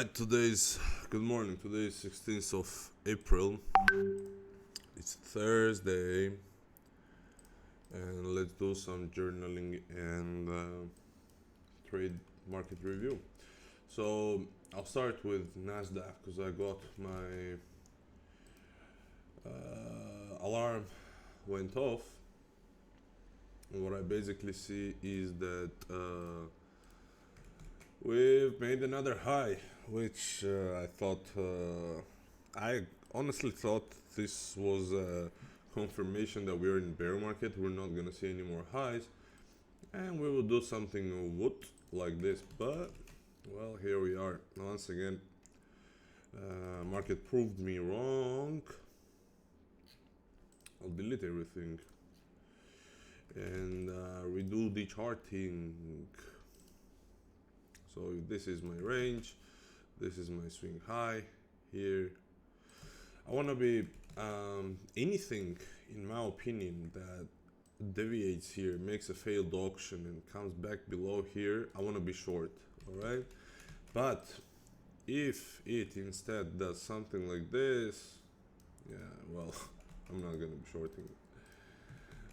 Alright, good morning. Today is 16th of April. It's Thursday. And let's do some journaling and trade market review. So I'll start with Nasdaq because I got my alarm went off. And what I basically see is that we've made another high, which I honestly thought this was a confirmation that we're in bear market. We're not gonna see any more highs, and we will do something like this. But well, here we are once again. Market proved me wrong. I'll delete everything and redo the charting. So if this is my range, this is my swing high here. I want to be anything, in my opinion, that deviates here, makes a failed auction and comes back below here, I want to be short, alright? But if it instead does something like this, yeah, well, I'm not going to be shorting it.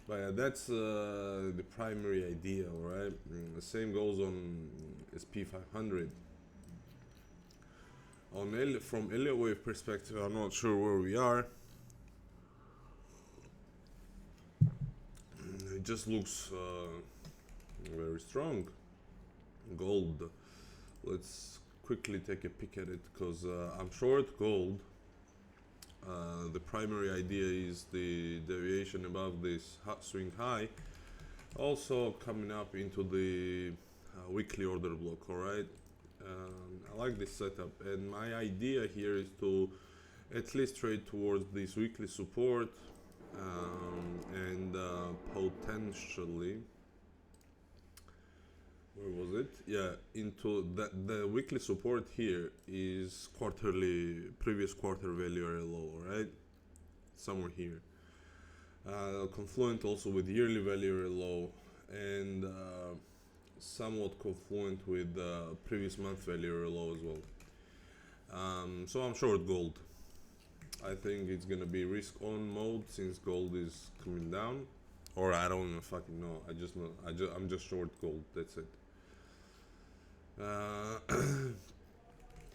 But yeah, that's the primary idea, alright? The same goes on SP 500. From Elliott wave perspective, I'm not sure where we are. It just looks very strong. Gold. Let's quickly take a peek at it because I'm short gold. The primary idea is the deviation above this swing high, also coming up into the weekly order block. Alright, I like this setup, and my idea here is to at least trade towards this weekly support and potentially, where was it? Yeah, into the weekly support here is previous quarter value area low, right? Somewhere here. Confluent also with yearly value area low, and somewhat confluent with previous month value area low as well. So I'm short gold. I think it's gonna be risk on mode since gold is coming down, or I don't even fucking know. I'm just short gold. That's it.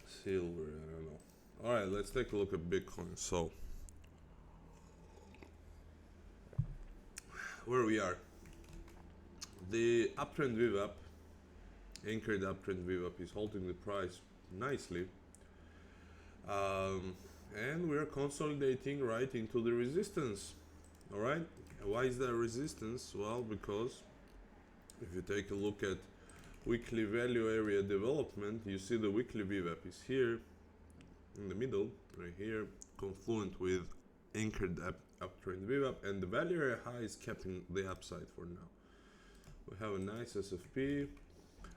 Silver, I don't know. Alright, let's take a look at Bitcoin. So where we are, the uptrend VWAP, anchored uptrend VWAP, is holding the price nicely, and we're consolidating right into the resistance. Alright, why is there resistance? Well, because if you take a look at weekly value area development, you see the weekly VWAP is here in the middle, right here, confluent with anchored uptrend VWAP, and the value area high is capping the upside for now. We have a nice SFP.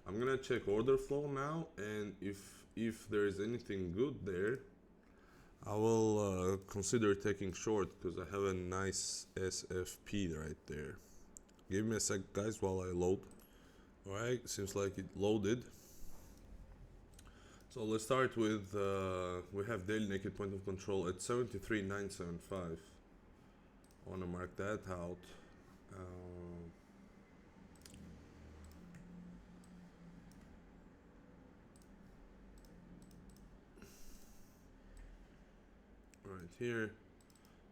I'm gonna check order flow now, and if there is anything good there, I will consider taking short because I have a nice SFP right there. Give me a sec, guys, while I load. Alright, seems like it loaded. So let's start with, we have daily naked point of control at 73,975. I want to mark that out. Right here,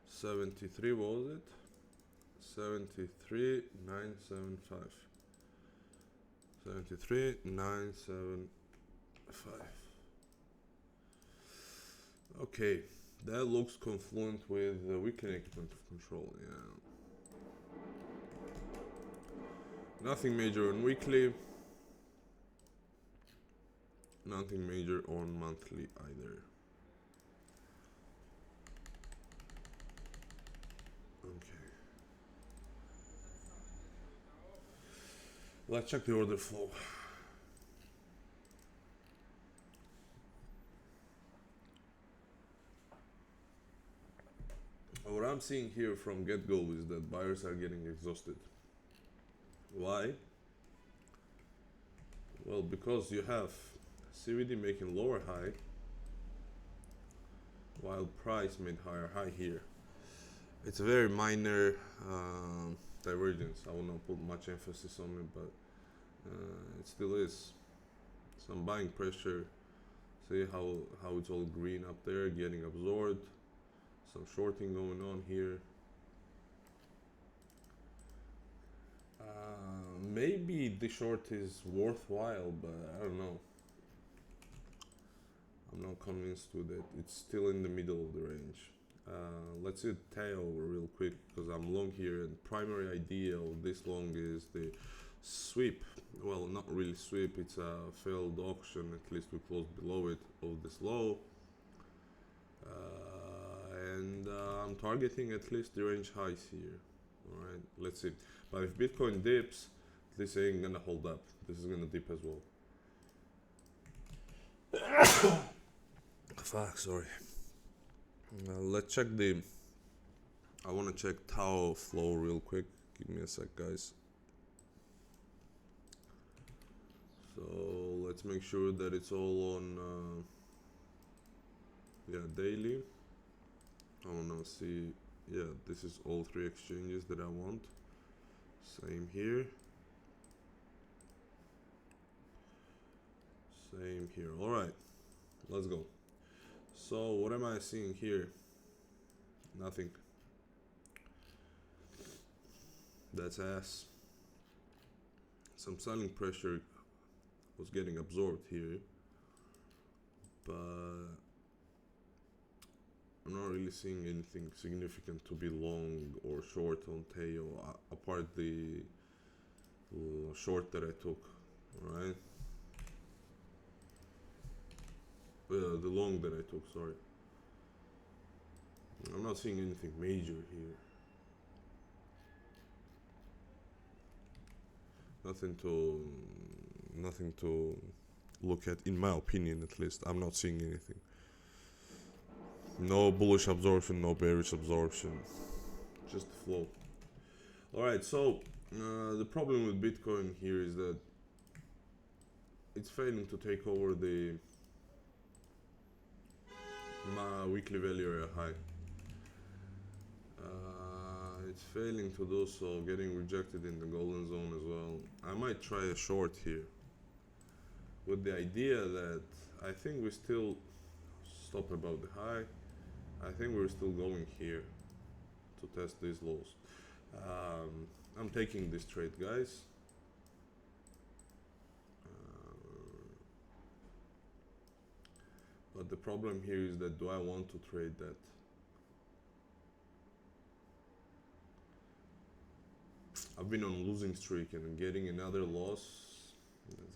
73, what was it? 73,975. 73,975. Okay, that looks confluent with the weekly naked point of control. Yeah, nothing major on weekly, nothing major on monthly either. Okay, let's check the order flow. What I'm seeing here from get-go is that buyers are getting exhausted. Why? Well, because you have CVD making lower high, while price made higher high here. It's a very minor divergence. I will not put much emphasis on it, but it still is some buying pressure. See how it's all green up there, getting absorbed. Some shorting going on here. Maybe the short is worthwhile, but I don't know. I'm not convinced with it. It's still in the middle of the range. Let's see the tail real quick, because I'm long here, and primary idea of this long is the sweep. Well, not really sweep, it's a failed auction, at least we closed below it, of this low. And I'm targeting at least the range highs here. Alright, let's see. But if Bitcoin dips, this ain't gonna hold up. This is gonna dip as well. Fuck, sorry. Let's check the... I wanna check Tau flow real quick. Give me a sec, guys. So let's make sure that it's all on daily. I wanna see, this is all 3 exchanges that I want. Same here. Same here. Alright, let's go. So what am I seeing here? Nothing. That's ass. Some selling pressure was getting absorbed here, but I'm not really seeing anything significant to be long or short on Teo, apart the short that I took, right? The long that I took, sorry. I'm not seeing anything major here. Nothing to look at, in my opinion at least. I'm not seeing anything. No bullish absorption, no bearish absorption, just the flow. Alright, so the problem with Bitcoin here is that it's failing to take over the weekly value area high. It's failing to do so, getting rejected in the golden zone as well. I might try a short here, with the idea that I think we still stop above the high. I think we're still going here to test these lows. I'm taking this trade, guys. But the problem here is that, do I want to trade that? I've been on losing streak, and getting another loss,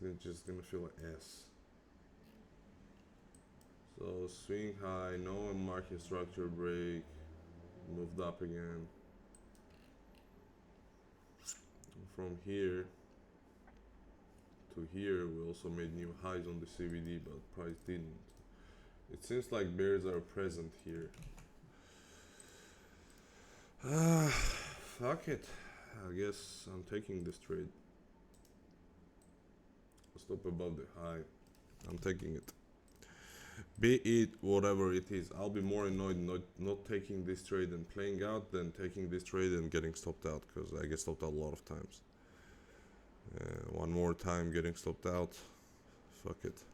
it's just gonna feel like ass. So swing high, no market structure break, moved up again. From here to here, we also made new highs on the CVD, but price didn't. It seems like bears are present here. Fuck it. I guess I'm taking this trade. Stop above the high. I'm taking it. Be it whatever it is. I'll be more annoyed not taking this trade and playing out than taking this trade and getting stopped out, because I get stopped out a lot of times. One more time getting stopped out. Fuck it.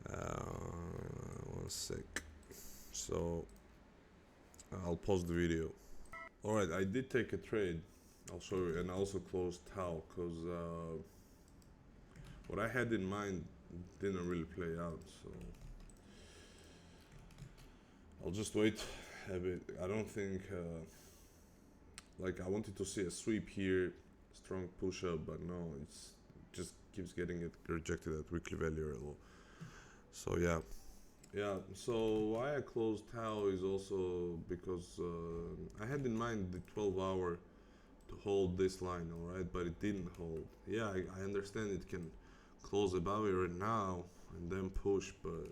One sec. So I'll pause the video. Alright, I did take a trade. I'll show you, and I also closed Tau, because what I had in mind didn't really play out, so I'll just wait a bit. I don't think like, I wanted to see a sweep here, strong push up, but no, it's just keeps getting it rejected at weekly value low. So yeah, so why I closed Tau is also because I had in mind the 12-hour to hold this line, alright, but it didn't hold. Yeah, I understand it can close above it right now and then push, but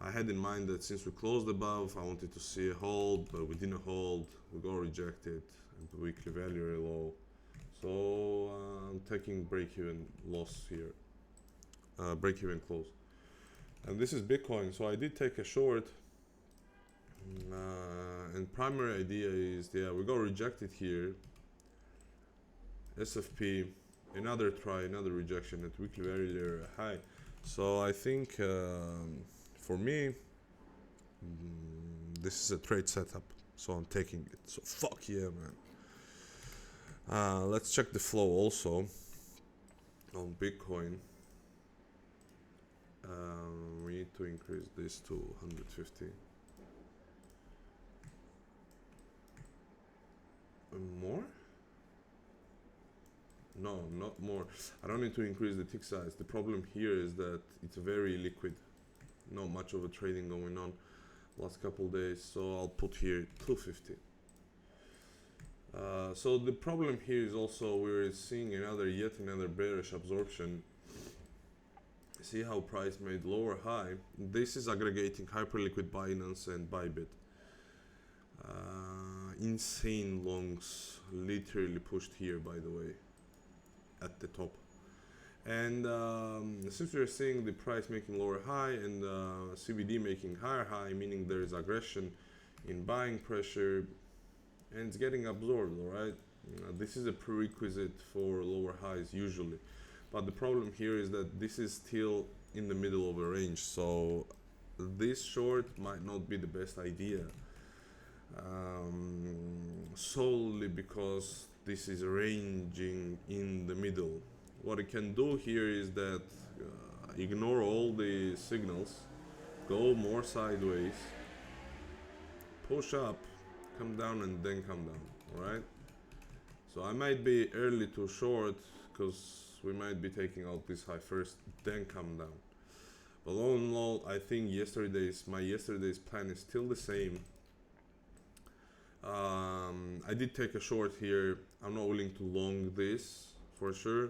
I had in mind that since we closed above, I wanted to see a hold, but we didn't hold. We got rejected at the weekly value low. So I'm taking break-even loss here. break-even close. And this is Bitcoin, so I did take a short. And primary idea is, yeah, we got rejected here. SFP, another try, another rejection at weekly very high. So I think for me, this is a trade setup. So I'm taking it. So fuck yeah, man. Let's check the flow also on Bitcoin. We need to increase this to 150. More? No, not more. I don't need to increase the tick size. The problem here is that it's very liquid. Not much of a trading going on last couple days, so I'll put here 250. So the problem here is also we're seeing yet another bearish absorption. See how price made lower high. This is aggregating hyperliquid Binance and Bybit. Insane longs literally pushed here, by the way, at the top. And since we're seeing the price making lower high and CBD making higher high, meaning there is aggression in buying pressure and it's getting absorbed, alright? This is a prerequisite for lower highs usually. But the problem here is that this is still in the middle of a range, so this short might not be the best idea. Solely because this is ranging in the middle. What it can do here is that ignore all the signals, go more sideways, push up, come down, and then come down. Alright, so I might be early to short because we might be taking out this high first, then come down. But all in all, I think my yesterday's plan is still the same. I did take a short here. I'm not willing to long this for sure.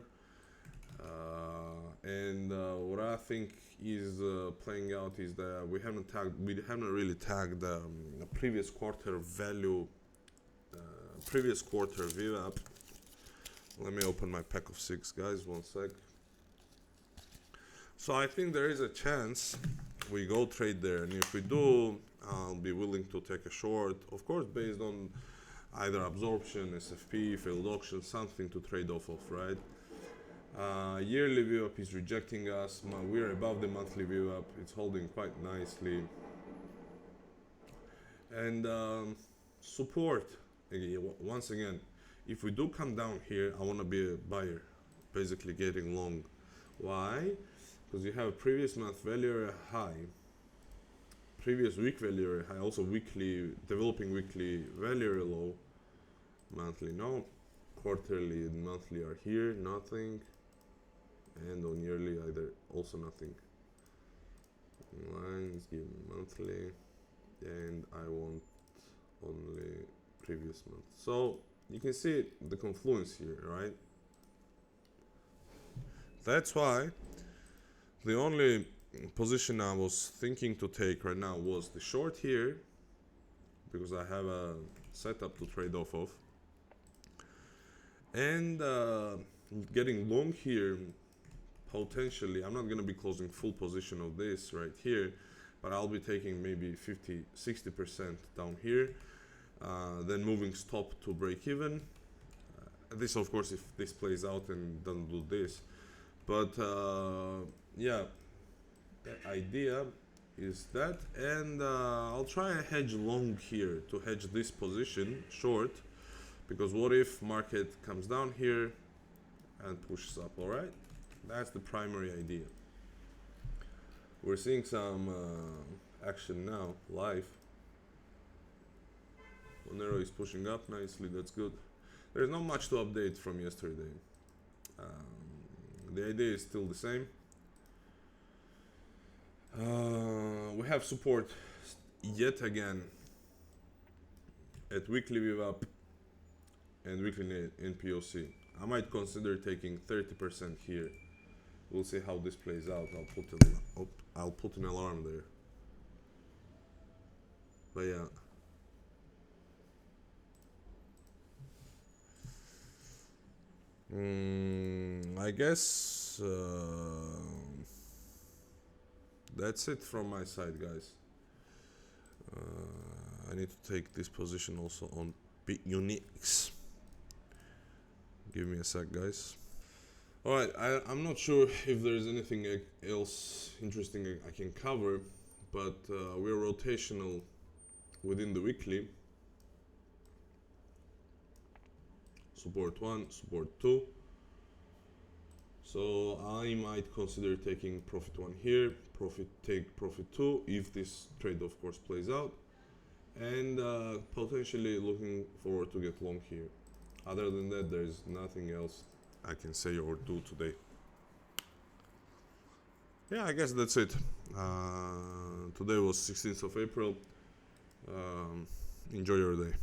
And what I think is playing out is that we haven't really tagged a previous quarter value, previous quarter VWAP. Let me open my pack of 6, guys, 1 sec. So I think there is a chance we go trade there, and if we do, I'll be willing to take a short, of course based on either absorption, SFP, failed auction, something to trade off of, right? Yearly VWAP is rejecting us. We're above the monthly VWAP. It's holding quite nicely. And support, once again, if we do come down here, I want to be a buyer, basically getting long. Why? Because you have previous month value area high, previous week value area high, also weekly, developing weekly value area low, monthly no, quarterly and monthly are here, nothing, and on yearly either, also nothing. Lines give monthly, and I want only previous month. So you can see the confluence here, right? That's why the only position I was thinking to take right now was the short here, because I have a setup to trade off of, and getting long here potentially. I'm not going to be closing full position of this right here, but I'll be taking maybe 50-60% down here, then moving stop to break even. This of course if this plays out and doesn't do this, but yeah, the idea is that, and I'll try a hedge long here to hedge this position short, because what if market comes down here and pushes up? All right, that's the primary idea. We're seeing some action now live. Monero is pushing up nicely, that's good. There's not much to update from yesterday. The idea is still the same. We have support yet again at weekly VWAP and weekly NPOC. I might consider taking 30% here. We'll see how this plays out. I'll put an alarm there. But yeah. I guess that's it from my side, guys. I need to take this position also on Unix. Give me a sec, guys. Alright, I'm not sure if there's anything else interesting I can cover, but we're rotational within the weekly. Support 1, support 2. So I might consider taking profit 1 here, take profit 2 if this trade of course plays out, and potentially looking forward to get long here. Other than that, there's nothing else I can say or do today. Yeah, I guess that's it. Today was 16th of April. Enjoy your day.